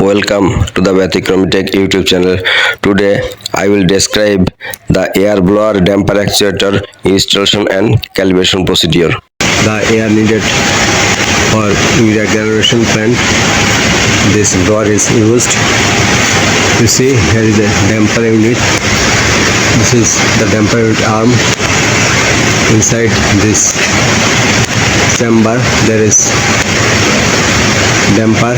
Welcome to the BETIKRAME Tech YouTube channel. Today I will describe the air blower damper actuator installation and calibration procedure. The air needed for urea calibration plant. This blower is used. You see, here is a damper unit. This is the damper unit arm. Inside this chamber there is damper,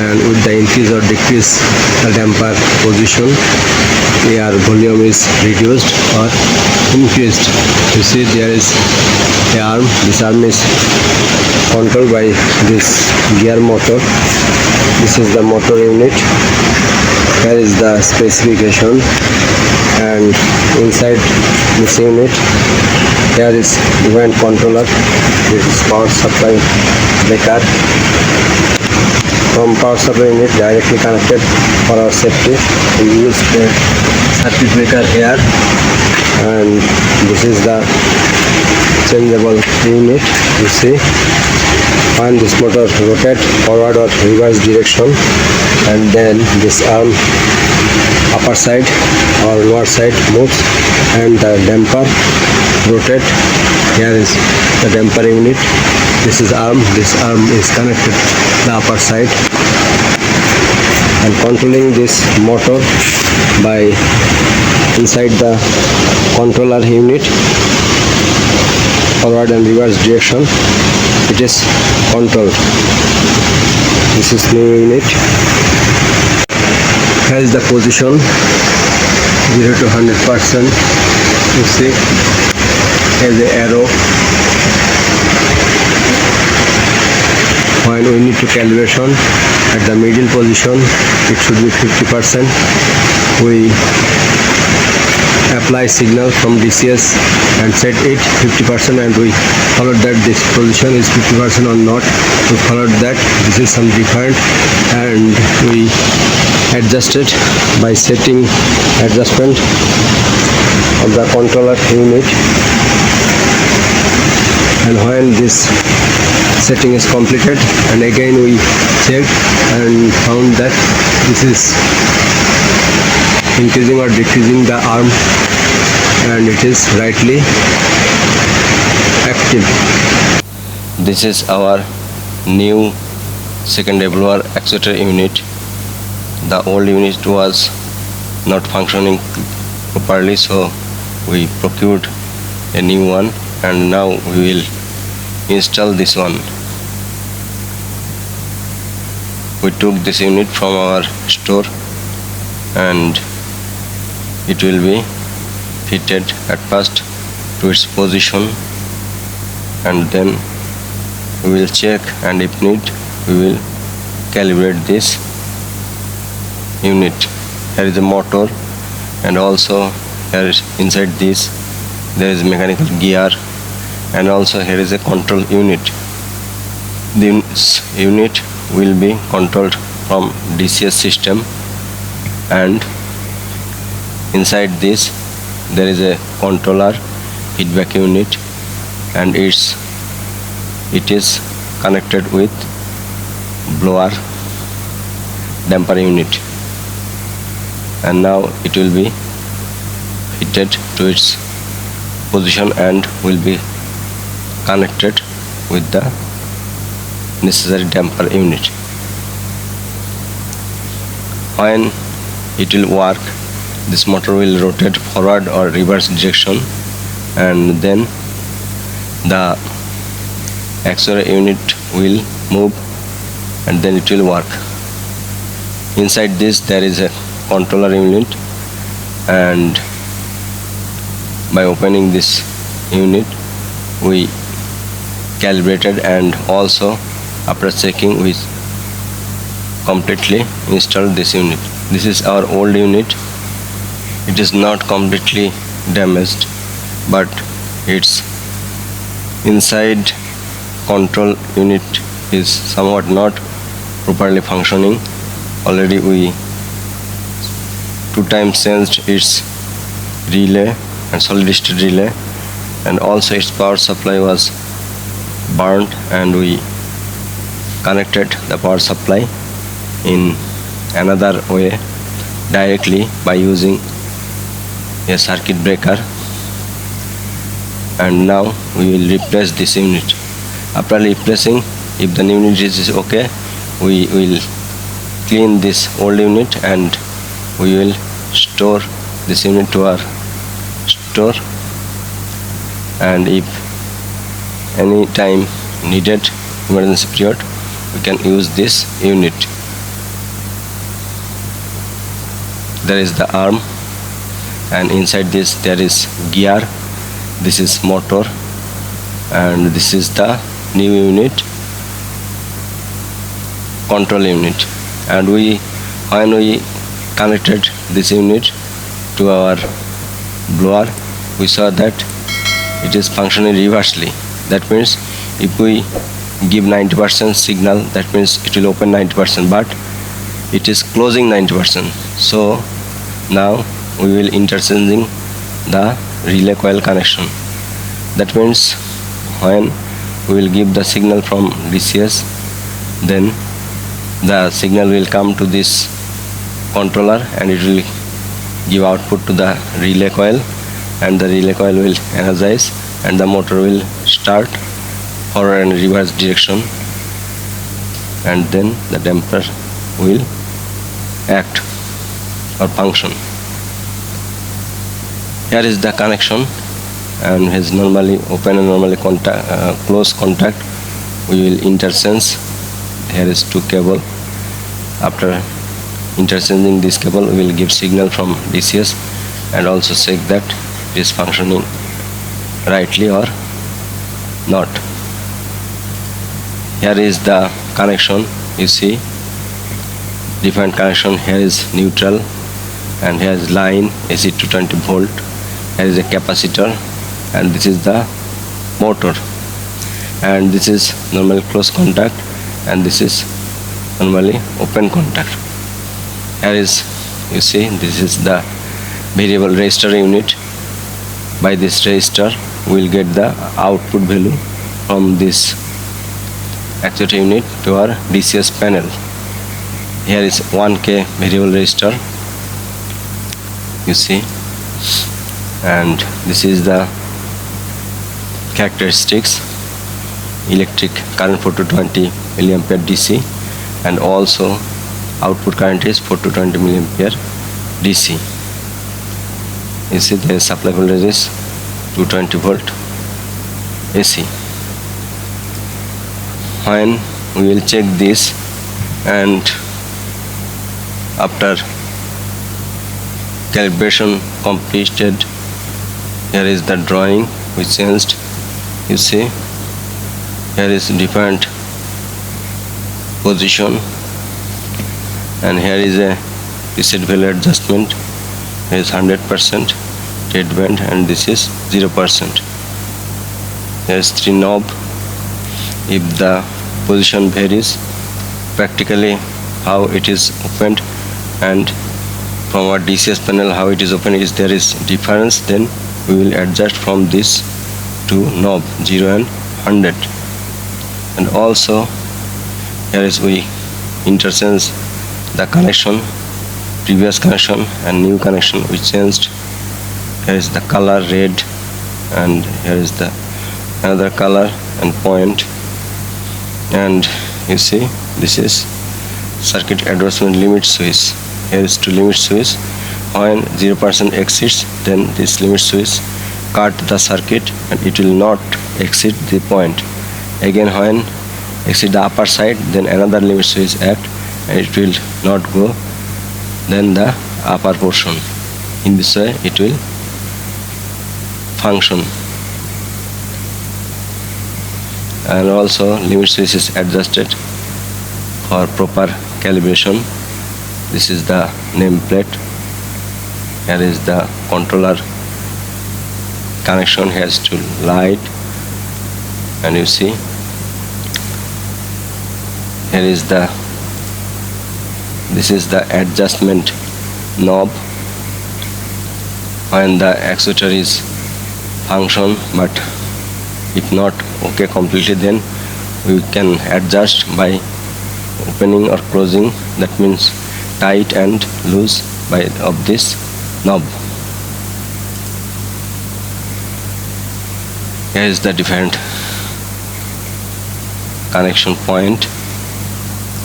and with the increase or decrease the damper position, air volume is reduced or increased. You see, there is a arm. This arm is controlled by this gear motor. This is the motor unit. Here is the specification, and inside this unit here is event controller. This is power supply breaker. From power supply unit directly connected for our safety, we use the circuit breaker here, and this is the changeable unit. You see, when this motor rotate forward or reverse direction, and then this arm upper side or lower side moves, and the damper rotate. Here is the damper unit. This is arm. This arm is connected to the upper side, and controlling this motor by inside the controller unit, forward and reverse direction, it is controlled. This is new unit. Here is the position 0 to 100%. You see, here is the arrow. When we need to calibration at the middle position, it should be 50%. We apply signal from DCS and set it 50%, and we follow that this position is 50% or not. We followed that. This is some different, and we adjust it by setting adjustment of the controller unit. And when this setting is completed, and again we checked and found that this is increasing or decreasing the arm, and it is rightly active. This is our new second blower actuator unit. The old unit was not functioning properly, so we procured a new one, and now we will install this one. We took this unit from our store, and it will be fitted at first to its position, and then we will check, and if need we will calibrate this unit. Here is a motor, and also here is inside this there is mechanical gear, and also here is a control unit. This unit will be controlled from DCS system, and inside this there is a controller feedback unit, and it is connected with blower damper unit, and now it will be fitted to its position and will be connected with the necessary damper unit. When it will work, this motor will rotate forward or reverse direction, and then the actuator unit will move, and then it will work. Inside this there is a controller unit, and by opening this unit we calibrated, and also after checking we completely installed this unit. This is our old unit. It is not completely damaged, but its inside control unit is somewhat not properly functioning. Already we 2 times changed its relay and solid state relay, and also its power supply was burnt, and we connected the power supply in another way directly by using a circuit breaker. And now we will replace this unit. After replacing, if the new unit is okay, we will clean this old unit and we will store this unit to our store, and if any time needed, emergency period, we can use this unit. There is the arm, and inside this there is gear, this is motor, and this is the new unit, control unit. And when we connected this unit to our blower, we saw that it is functioning reversely. That means if we give 90% signal, that means it will open 90%, but it is closing 90%. So now we will interchanging the relay coil connection. That means when we will give the signal from DCS, then the signal will come to this controller and it will give output to the relay coil, and the relay coil will energize and the motor will start forward and reverse direction, and then the damper will act or function. Here is the connection, and is normally open and normally close contact. We will interchange. Here is two cable. After interchanging this cable, we will give signal from DCS and also check that it is functioning rightly or not. Here is the connection. You see different connection. Here is neutral, and here is line AC 220 volt. Here is a capacitor, and this is the motor, and this is normally close contact, and this is normally open contact. Here is, you see, this is the variable resistor unit. By this resistor we will get the output value from this actuator unit to our DCS panel. Here is 1K variable resistor, you see, and this is the characteristics: electric current 420 milliampere DC, and also output current is 420 milliampere DC. You see the supply voltage is 220 volt AC. When we will check this, and after calibration completed, here is the drawing we changed. You see, here is different position, and here is a reset value adjustment. Here is 100% dead band, and this is 0%. There is 3 knob. If the position varies, practically how it is opened and from our DCS panel how it is opened, is there is difference, then we will adjust from this to knob 0 and 100. And also here is we interchange the connection, previous connection and new connection we changed. Here is the color red, and here is the another color and point, and you see this is circuit adjustment limit switch. Here is to limit switch. When 0% exceeds, then this limit switch cut the circuit and it will not exceed the point. Again, when exceed the upper side, then another limit switch act and it will not go then the upper portion. In this way it will function. And also limit switch is adjusted for proper calibration. This is the nameplate. Here is the controller connection. Has to light, and you see here is the this is the adjustment knob. When the actuator is function, but if not okay completely, then we can adjust by opening or closing. That means tight and loose of this knob. Here is the different connection point,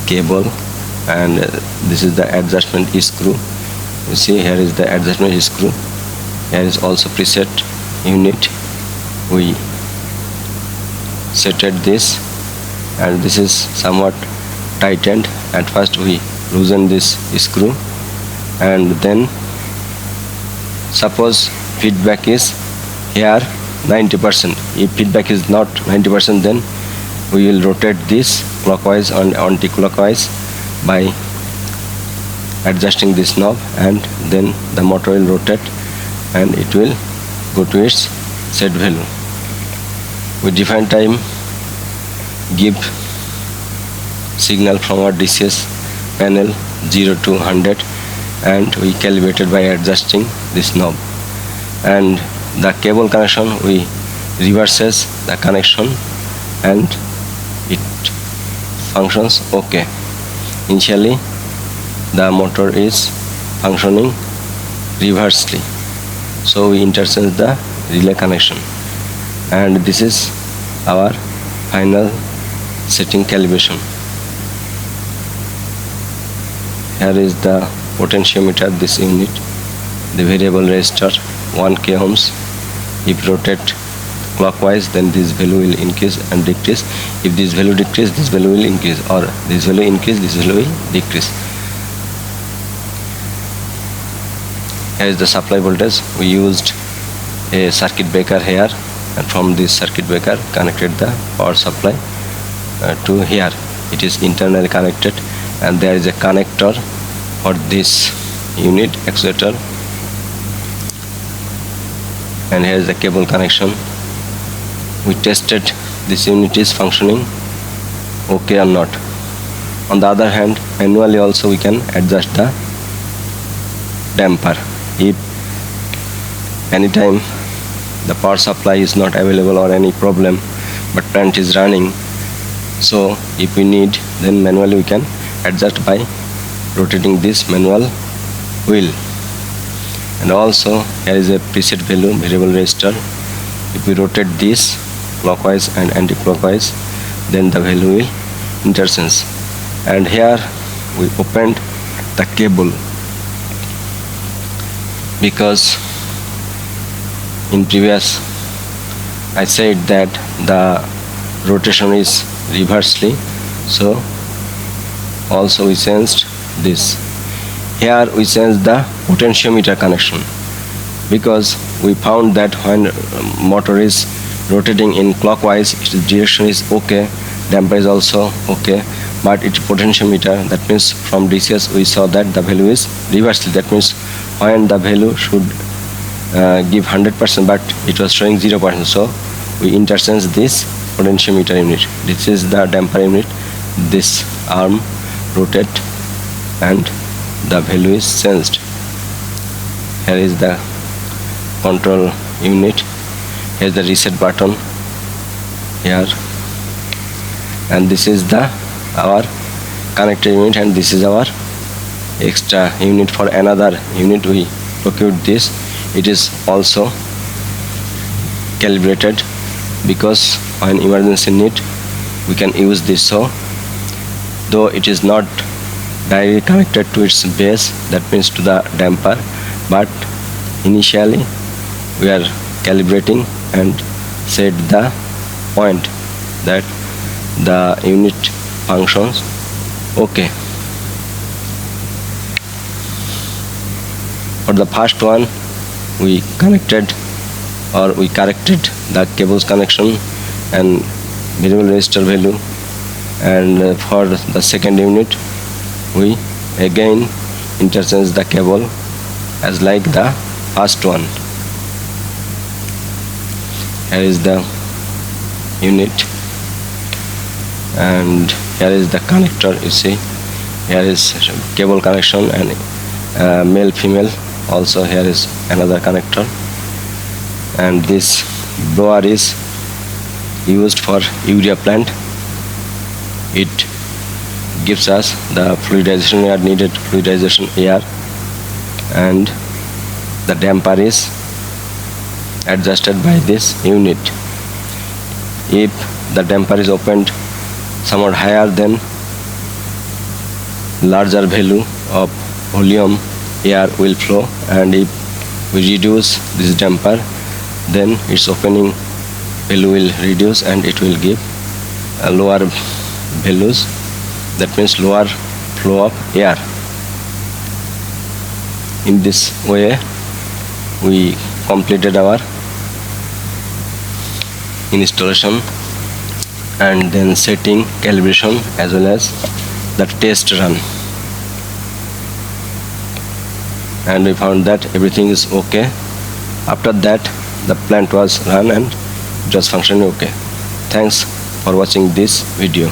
cable, and this is the adjustment screw. You see, here is the adjustment screw. Here is also preset unit. We set this, and this is somewhat tightened. At first we loosen this screw, and then suppose feedback is here 90%. If feedback is not 90%, then we will rotate this clockwise and anti-clockwise by adjusting this knob, and then the motor will rotate and it will go to its set value. With different time give signal from our DCS panel 0 to 100, and we calibrated by adjusting this knob. And the cable connection, we reverses the connection and it functions okay. Initially the motor is functioning reversely, so we interchange the relay connection, and this is our final setting calibration. Here is the potentiometer, this unit, the variable resistor 1k ohms. If rotate clockwise, then this value will increase and decrease. If this value decrease, this value will increase, or this value increase, this value will decrease. Here is the supply voltage. We used a circuit breaker here, and from this circuit breaker connected the power supply to here. It is internally connected, and there is a connector for this unit, actuator, and here is the cable connection. We tested this unit is functioning okay or not. On the other hand, manually also we can adjust the damper. If anytime the power supply is not available or any problem, but plant is running, so if we need, then manually we can adjust by rotating this manual wheel. And also here is a preset value, variable resistor. If we rotate this clockwise and anti-clockwise, then the value will interchange. And here we opened the cable, because in previous I said that the rotation is reversely, so also we changed this. Here we changed the potentiometer connection, because we found that when motor is rotating in clockwise, its direction is okay, damper is also okay, but its potentiometer, that means from DCS we saw that the value is reversely. That means when the value should give 100%, but it was showing 0%, so we interchange this potentiometer unit. This is the damper unit. This arm rotate and the value is changed. Here is the control unit. Here is the reset button here, and this is the our connector unit, and this is our extra unit for another unit. We procured this. It is also calibrated, because when emergency need we can use this. So though it is not directly connected to its base, that means to the damper, but initially we are calibrating and set the point that the unit functions okay. For the first one, we connected or we corrected the cables connection and variable resistor value, and for the second unit we again interchange the cable as like the first one. Here is the unit, and here is the connector. You see, here is cable connection and male female. Also here is another connector, and this blower is used for urea plant. It gives us the fluidization air, needed fluidization air, and the damper is adjusted by this unit. If the damper is opened somewhat higher, then larger value of volume air will flow, and if we reduce this damper, then its opening value will reduce and it will give a lower values. That means lower flow of air. In this way we completed our installation and then setting, calibration, as well as the test run, and we found that everything is okay. After that the plant was run and it was functioning okay. Thanks for watching this video.